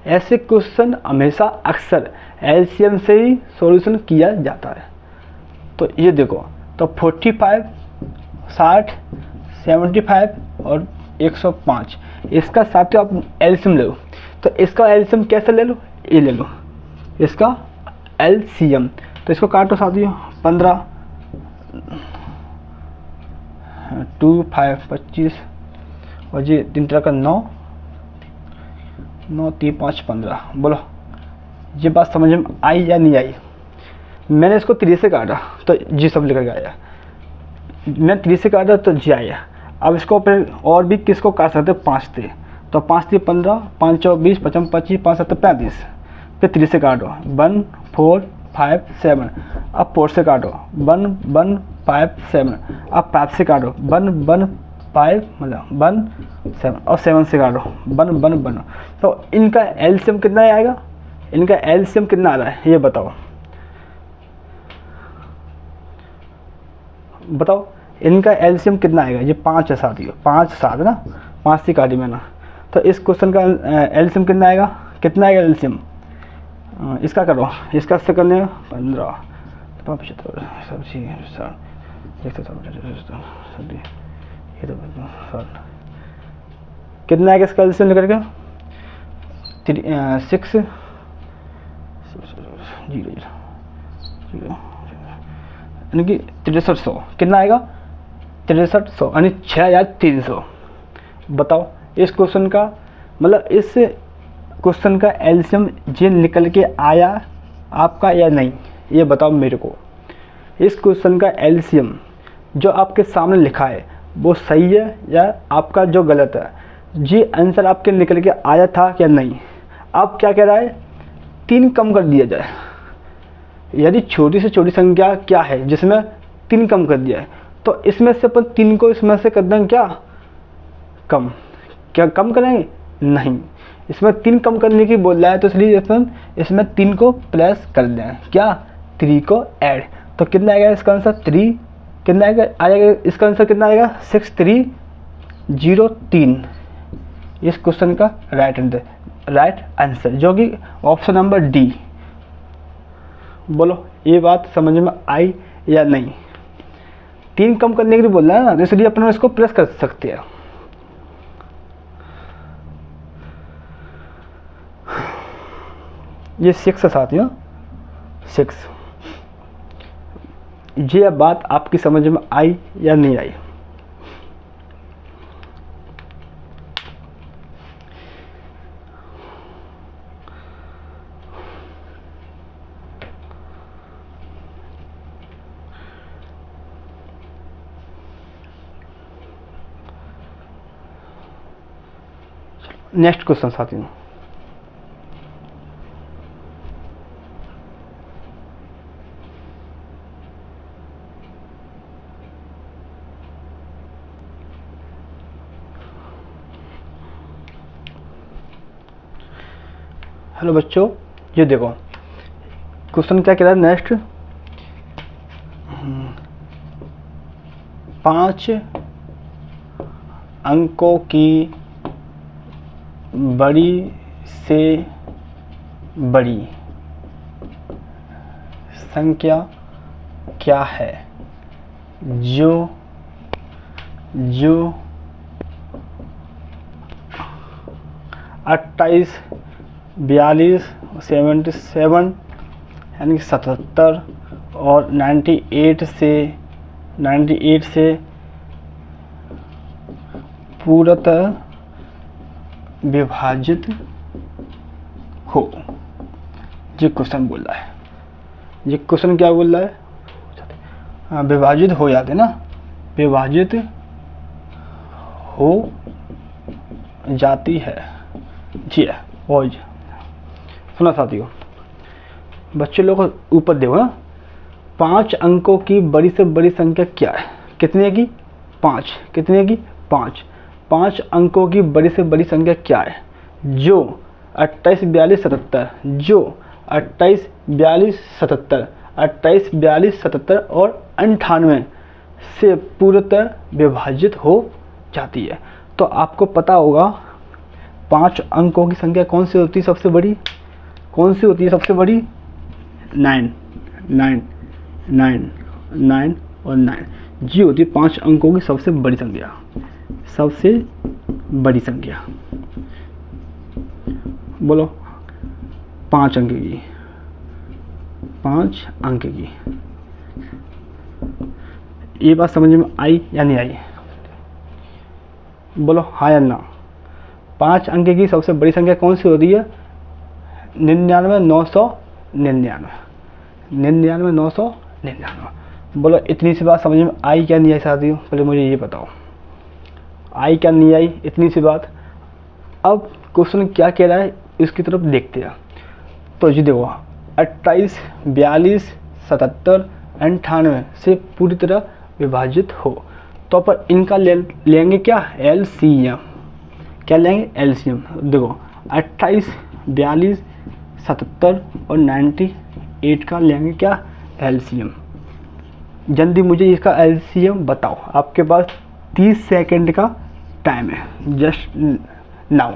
ऐसे क्वेश्चन हमेशा अक्सर एलसीएम से ही सॉल्यूशन किया जाता है। तो ये देखो, तो 45, 60, 75 और 105, इसका साथियों आप एलसीएम ले लो। तो इसका एलसीएम कैसे ले लो, ये ले लो इसका एलसीएम। तो इसको काटो साथियों, 15, 2, 5, 25 और जी 3 तरह का 9, 9, 3, 5, 15। बोलो ये बात समझ में आई या नहीं आई। मैंने इसको 3 से काटा तो जी सब लिखा गया, मैं 3 से काटा तो जी आया। अब इसको फिर और भी किसको काट सकते हैं, 5 से। तो 5, 3, 15, 5, 4, 20, 55, 25, 5, 7, 35। फिर 3 से काटो, 1, 4, 5, 7। अब 4 से काटो, 1, 1, 5, 7। अब 5 से काटो, 1, 1, 5 मतलब 1, 7 और 7 से काटो, 1, 1, 1। तो इनका एलसीएम कितना आएगा, इनका एलसीएम कितना आ रहा है ये बताओ, बताओ इनका एलसीएम कितना आएगा। ये 5 है साथियों, 5, 7 ना, 5 से काटी मैंने। तो इस क्वेश्चन का एलसीएम कितना आएगा, कितना आएगा एलसीएम, इसका करो, इसका से करने 15, 75 सब्जी कितना आएगा इसका एलसीएम लेकर के, 6 0 यानी कि 6300। कितना आएगा, 6300 यानी 6300। बताओ इस क्वेश्चन का मतलब इस क्वेश्चन का एलसीएम ये निकल के आया आपका या नहीं, ये बताओ मेरे को। इस क्वेश्चन का एलसीएम जो आपके सामने लिखा है वो सही है या आपका जो गलत है, ये आंसर आपके निकल के आया था या नहीं। अब क्या कह रहा है, 3 कम कर दिया जाए। यदि छोटी से छोटी संख्या क्या है जिसमें 3 कम कर दिया है, तो इसमें से अपन 3 को इसमें से कर देंगे क्या, कम। क्या कम करेंगे, नहीं, इसमें 3 कम करने की बोल रहा है, तो इसलिए अपन इसमें 3 को प्लस कर दें, क्या 3 को ऐड। तो कितना आएगा इसका आंसर, 3 कितना आएगा इसका आंसर कितना आएगा, 6303। इस क्वेश्चन का राइट आंसर जो कि ऑप्शन नंबर डी। बोलो ये बात समझ में आई या नहीं। 3 कम करने के लिए बोल रहा है ना, इसलिए अपन इसको प्लस कर सकते हैं। ये 6 है साथियों, 6। ये बात आपकी समझ में आई या नहीं आई? नेक्स्ट क्वेश्चन साथियों, हेलो बच्चों, ये देखो क्वेश्चन क्या कह रहा है नेक्स्ट। 5 अंकों की बड़ी से बड़ी संख्या क्या है जो 28, 42, 77 यानी 77 और 98 से पूर्णतः विभाजित हो। ये क्वेश्चन बोल रहा है, ये क्वेश्चन क्या बोल रहा है? हाँ, विभाजित हो जाते ना, विभाजित हो जाती है। जी है, और सुना साथियों, बच्चे लोग ऊपर देखो ना, 5 अंकों की बड़ी से बड़ी संख्या क्या है? कितने की? 5। कितने की? 5। 5 अंकों की बड़ी से बड़ी संख्या क्या है जो 28, 42, 77, जो 28, 42, 77, 28, 42, 77 और 98 से पूर्णतः विभाजित हो जाती है। तो आपको पता होगा 5 अंकों की संख्या कौन सी होती है सबसे बड़ी? कौन सी होती है सबसे बड़ी? 9, 9, 9, 9 और 9। जी होती है 5 अंकों की सबसे बड़ी संख्या, सबसे बड़ी संख्या। बोलो 5 अंक की, 5 अंक की। ये बात समझ में आई या नहीं आई? बोलो हाँ या ना। 5 अंक की सबसे बड़ी संख्या कौन सी होती है? 99, 999, 99, 999। बोलो इतनी सी बात समझ में आई क्या नहीं आई साथियों? पहले मुझे ये बताओ, आई क्या नहीं आई इतनी सी बात? अब क्वेश्चन क्या कह रहा है इसकी तरफ देखते हैं। तो जी देखो 28, 42, 77, 98 से पूरी तरह विभाजित हो, तो पर इनका लेंगे क्या? एलसीएम। क्या लेंगे? एलसीएम। देखो 28, 42, 77 और 98 का लेंगे क्या? एलसीएम। जल्दी मुझे इसका एलसीएम बताओ, आपके पास 30 सेकंड का टाइम है, जस्ट नाउ।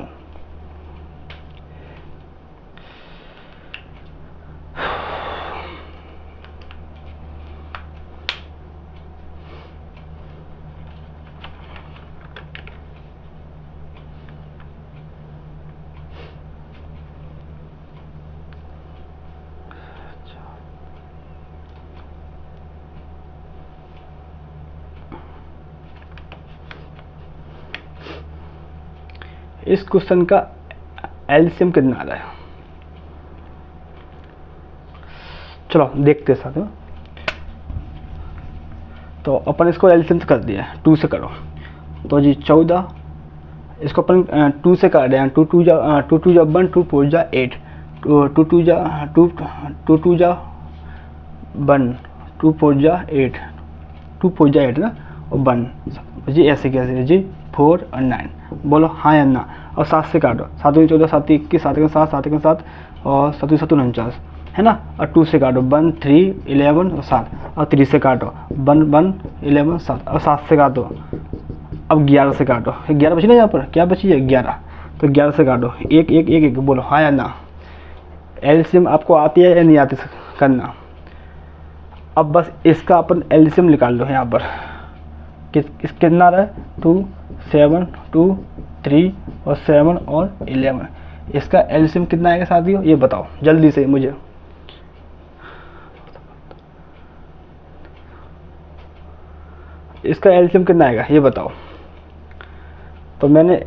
इस क्वेश्चन का एलसीएम कितना आ रहा है? चलो देखते साथ में। तो अपन इसको एलसीएम कर दिया, 2 से करो। तो जी 14, इसको अपन 2 से कर रहे हैं। 2 2 जा 1, 2 4 जा 8, 2 2 जा 2 2 जा 1, 2 4 जा 8, 2 4 जा 8 ना, और 1 जी ऐसे कैसे जी 4 और 9। बोलो हाँ या ना। और 7 से काटो, 7 दूनी 14, 7 21, 7 के 7, 7 के 7 और 7 7 49 है ना। और 2 से काटो 1 3 11 और 7, और 3 से काटो 1 1 11 7, और 7 से काटो। अब 11 से काटो, 11 बची ना, यहाँ पर क्या बची है? 11। तो 11 से काटो 1 1 1 1। बोलो हाँ या ना। एलसीएम आपको आती है या नहीं आती करना? अब बस इसका अपन एलसीएम निकाल लो यहाँ पर। कितना रहा है? 2 7 2 3 और 7 और 11। इसका एलसीएम कितना आएगा साथियों? ये बताओ जल्दी से मुझे। इसका एलसीएम कितना आएगा ये बताओ। तो मैंने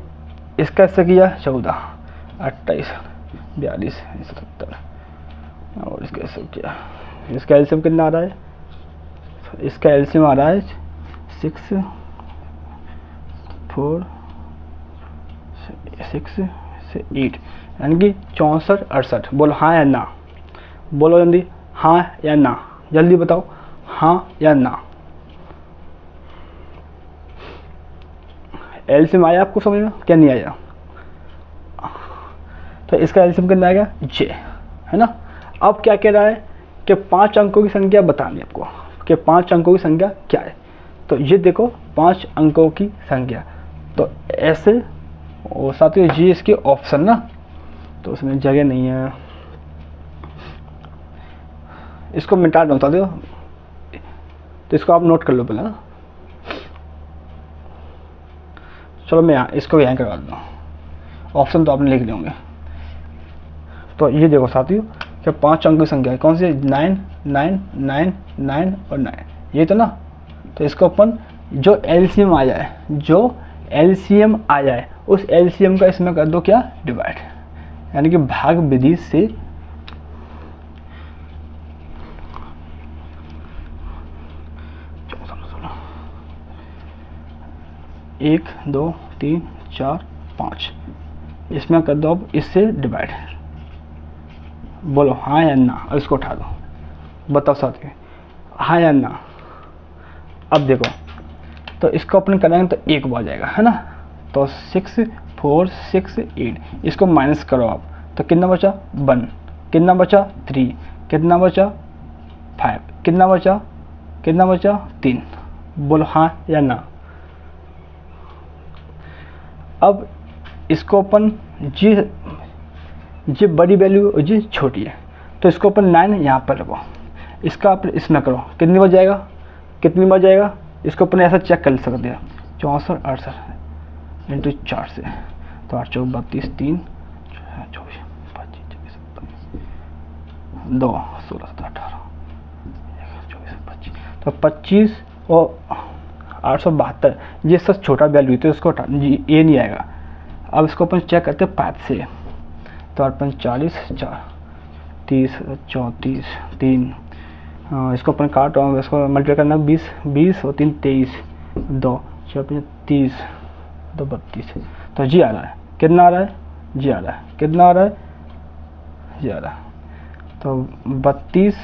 इसका ऐसा किया 14, 28, 42, 77 और इसका ऐसा किया। इसका एलसीएम कितना आ रहा है, इसका एलसीएम आ रहा है 6, 4, 6 से 8 यानी कि 64, 68। बोलो हाँ या ना, बोलो जल्दी, हाँ या ना, जल्दी बताओ हाँ या ना। एलसीएम आया आपको समझ में, क्या नहीं आया। तो इसका एलसीएम कितना आएगा जे, है ना। अब क्या कह रहा है कि 5 अंकों की संख्या बतानी आपको, कि 5 अंकों की संख्या क्या है। तो ये देखो 5 अंकों की संख्या, तो ऐसे और साथ ही जी इसके ऑप्शन ना, तो उसमें जगह नहीं है, इसको मिटा दो बता दो। तो इसको आप नोट कर लो पहले ना, चलो मैं यहाँ इसको यहाँ करवा दूँ, ऑप्शन तो आपने लिख लिए होंगे। तो ये देखो साथियों कि 5 अंक की संख्या है, कौन सी, 9, 9, 9, 9 और 9, ये तो ना। तो इसको अपन जो एलसीएम आ जाए, जो एलसीएम आ जाए उस एलसीएम का इसमें कर दो क्या, डिवाइड, यानी कि भाग विधि से। एक, 2, 3, 4, 5, इसमें कर दो अब इससे डिवाइड। बोलो हाँ या ना, और इसको उठा दो, बताओ साथ में हाँ या ना। अब देखो तो इसको अपन करेंगे तो 1 आ जाएगा, है ना। तो 6, 4, 6, 8, इसको माइनस करो आप, तो कितना बचा 1, कितना बचा 3, कितना बचा 5, कितना बचा 3। बोलो हाँ या ना। अब इसको अपन जी बड़ी वैल्यू और जी छोटी है, तो इसको अपन 9 यहाँ पर रखो, इसका अपन इसमें करो, कितनी बार जाएगा, कितनी बार जाएगा। इसको अपन ऐसा चेक कर सकते हैं, 64, 68 इंटू 4 से, तो 8, 4, 32, 3, 24, 25, 26, 27, 2, 16, 17, 18, 24, 25, तो 25 और 872 ये सब छोटा वैल्यू, तो इसको ये नहीं आएगा। अब इसको अपन चेक करते हैं 5 से, तो 8, 40, 4, 30, 34, 3, इसको अपन काट और इसको मल्टीप्लाई करना 20, 20 और 3, 23, 2, 4, 30, 2, 32। तो जी आ रहा है, कितना आ रहा है, जी आ रहा है, कितना आ रहा है, जी आ रहा है। तो 32,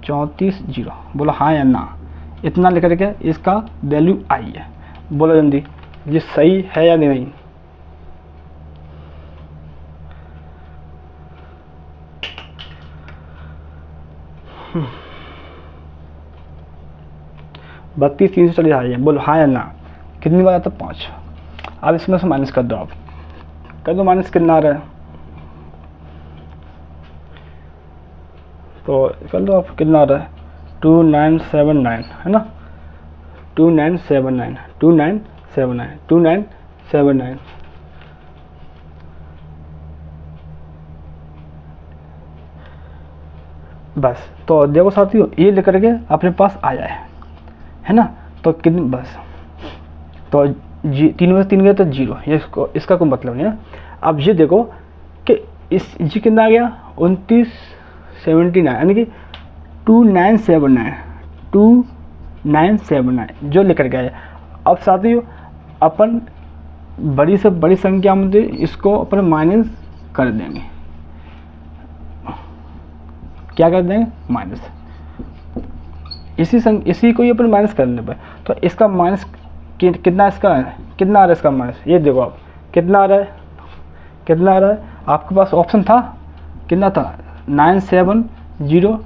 34, 0। बोलो हाँ या ना, इतना लेकर के इसका वैल्यू आई है। बोलो जल्दी ये सही है या नहीं। बत्तीस 340 आ रही है, बोलो हाँ या ना। कितनी बार आता है 5। अब इसमें से माइनस कर दो, आप कर दो माइनस, कितना आ रहा है, तो कर दो आप, कितना आ रहा है 2979, है ना, 2979, 2979, 2979। बस तो देखो साथियों ये लेकर के अपने पास आया है ना। तो कितनी, बस तो जी 3 में से 3 गया तो 0, ये इसका कोई मतलब नहीं है। अब ये देखो कि इस जी कितना आ गया 2979, यानी कि 2979 जो लेकर के आए। अब साथियों अपन बड़ी से बड़ी संख्या में इसको अपन माइनस कर देंगे, क्या कर देंगे, माइनस। इसी को ही अपन माइनस करने पर, तो इसका माइनस कितना, इसका कितना आ रहा है, इसका माइनस। ये देखो आप कितना आ रहा है, कितना आ रहा है। आपके पास ऑप्शन था, कितना था 97020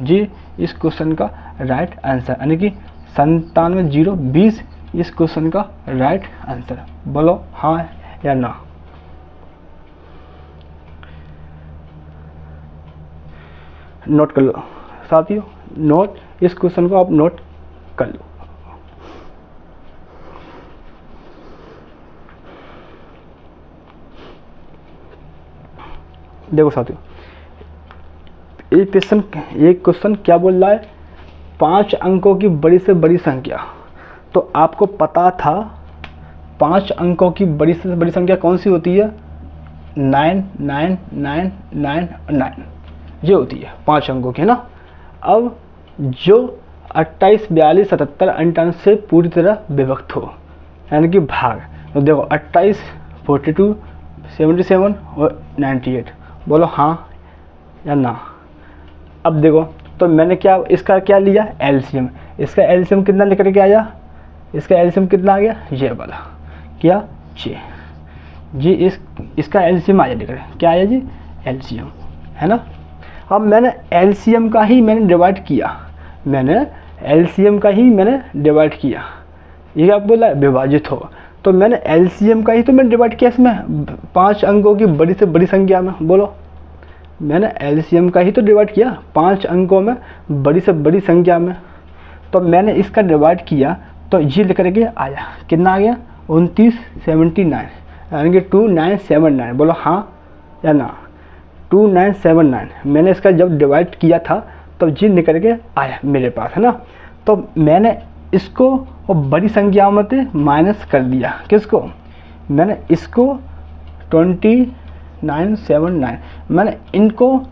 जी इस क्वेश्चन का राइट आंसर, यानी कि 97,020 इस क्वेश्चन का राइट आंसर। बोलो हाँ या ना। नोट कर लो साथियों, नोट, इस क्वेश्चन को आप नोट कर लो। देखो साथियों ये क्वेश्चन क्या बोल रहा है 5 अंकों की बड़ी से बड़ी संख्या, तो आपको पता था 5 अंकों की बड़ी से बड़ी संख्या कौन सी होती है? 9 9 9 9 9 ये होती है 5 अंकों की, है ना। अब जो 28 42 77 58 से पूरी तरह विभक्त हो, यानी कि भाग, तो देखो 28 42 77 और 98, बोलो हाँ या ना। अब देखो, तो मैंने क्या इसका क्या लिया? एलसीएम। इसका एलसीएम कितना लेकर के आया? इसका एलसीएम कितना आ गया? ये वाला क्या? जी इसका एलसीएम आया लेकर, क्या आया जी? एलसीएम, है ना। अब मैंने एलसीएम का ही मैंने डिवाइड किया, ये क्या बोला? विभाजित हो। तो मैंने एलसीएम का ही तो मैंने डिवाइड किया इसमें 5 अंकों की बड़ी से बड़ी संख्या में, बोलो। मैंने एलसीएम का ही तो डिवाइड किया 5 अंकों में बड़ी से बड़ी संख्या में। तो मैंने इसका डिवाइड किया तो ये लेकर के आया, कितना आ गया? 2979, यानी कि 2979, बोलो हाँ या ना। 2979 मैंने इसका जब डिवाइड किया था तो जी निकल के आया मेरे पास, है ना। तो मैंने इसको और बड़ी संख्याओं में से माइनस कर दिया, किसको? मैंने इसको 2979, मैंने इनको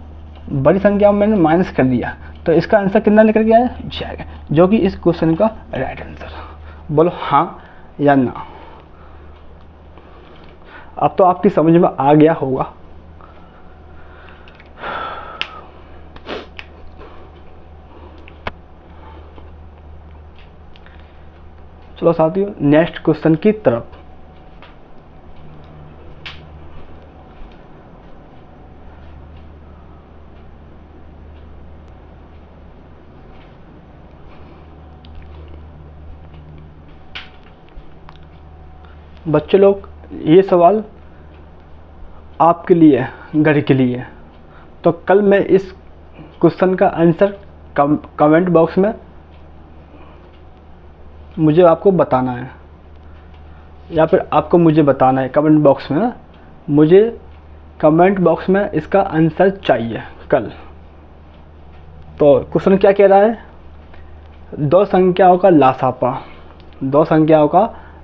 बड़ी संख्याओं में मैंने माइनस कर दिया, तो इसका आंसर कितना निकल के आया? जाएगा, जो कि इस क्वेश्चन का राइट आंसर। बोलो हाँ या ना। अब तो आपकी समझ में आ गया होगा। चलो साथियों, नेक्स्ट क्वेश्चन की तरफ। बच्चे लोग, ये सवाल आपके लिए है, घर के लिए। तो कल मैं इस क्वेश्चन का आंसर कमेंट बॉक्स में मुझे आपको बताना है, या फिर आपको मुझे बताना है कमेंट बॉक्स में। मुझे कमेंट बॉक्स में इसका आंसर चाहिए कल। तो क्वेश्चन क्या कह रहा है? दो संख्याओं का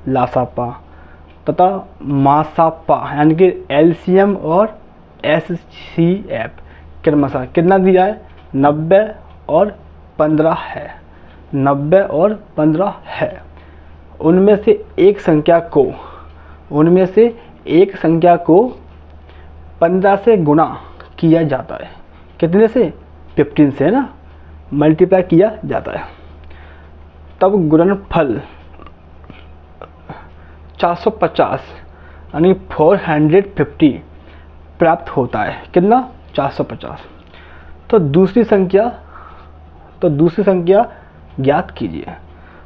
लासापा तथा मासापा, यानी कि एलसीएम और एचसीएफ क्रमशः कितना दिया है? 90 और 15 है, 90 और 15 है। उनमें से एक संख्या को 15 से गुणा किया जाता है। कितने से? 15 से, है ना, मल्टीप्लाई किया जाता है। तब गुणनफल 450 यानी 450 प्राप्त होता है। कितना? 450। तो दूसरी संख्या ज्ञात कीजिए।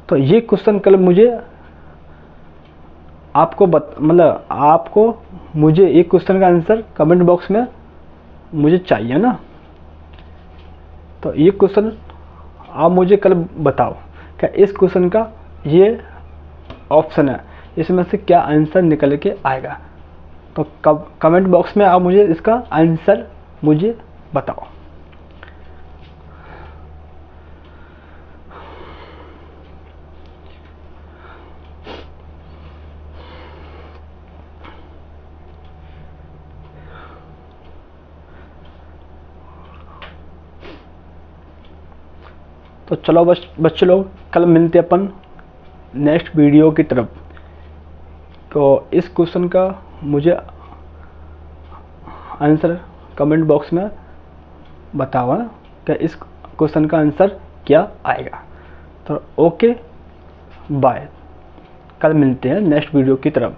तो ये क्वेश्चन कल मुझे आपको मुझे एक क्वेश्चन का आंसर कमेंट बॉक्स में मुझे चाहिए ना। तो ये क्वेश्चन आप मुझे कल बताओ, क्या इस क्वेश्चन का ये ऑप्शन है, इसमें से क्या आंसर निकल के आएगा। तो कमेंट बॉक्स में आप मुझे इसका आंसर मुझे बताओ। तो चलो बच्चे लोग, कल मिलते अपन नेक्स्ट वीडियो की तरफ। तो इस क्वेश्चन का मुझे आंसर कमेंट बॉक्स में बताओ कि इस क्वेश्चन का आंसर क्या आएगा। तो ओके बाय, कल मिलते हैं नेक्स्ट वीडियो की तरफ।